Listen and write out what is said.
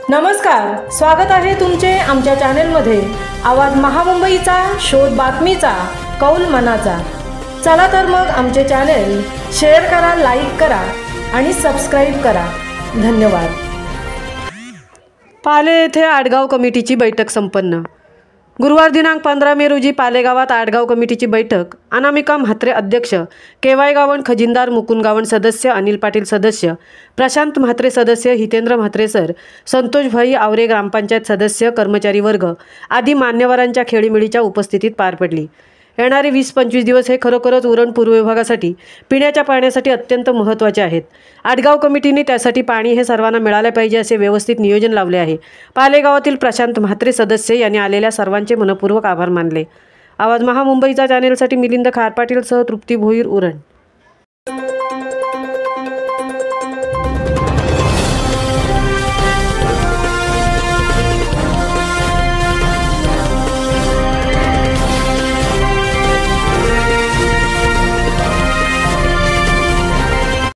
नमस्कार, स्वागत आहे तुमचे आमच्या चॅनेलमध्ये। आवाज महामुंबईचा, शोध बातमीचा, कौल मनाचा। चला तर मग आमचे चॅनेल शेअर करा, लाईक करा आणि सबस्क्राइब करा। धन्यवाद। पाले येथे आडगाव कमिटीची बैठक संपन्न। गुरुवार दिनांक 15 मे रोजी पाले गावात आडगाव कमिटीची बैठक। अनामिका म्हात्रे अध्यक्ष, केवाय गावण खजिनदार, मुकुंद गावण सदस्य, अनिल पाटील सदस्य, प्रशांत म्हात्रे सदस्य, हितेंद्र म्हात्रे सर, संतोष भाई आवरे ग्रामपंचायत सदस्य, कर्मचारी वर्ग आदी मान्यवरांच्या खेळीमेळीच्या उपस्थितीत पार पडली। येणारे 20-25 दिवस हे खरोखरच उरण पूर्व विभागासाठी पिण्याच्या पाण्यासाठी अत्यंत महत्त्वाचे आहेत। आडगाव कमिटीने त्यासाठी पाणी हे सर्वांना मिळाले पाहिजे असे व्यवस्थित नियोजन लावले आहे। पाले गावातील प्रशांत म्हात्रे सदस्य यांनी आलेल्या सर्वांचे मनपूर्वक आभार मानले। आवाज महामुंबईचा चॅनेलसाठी मिलिंद खारपाटील सह तृप्ती भोईर, उरण।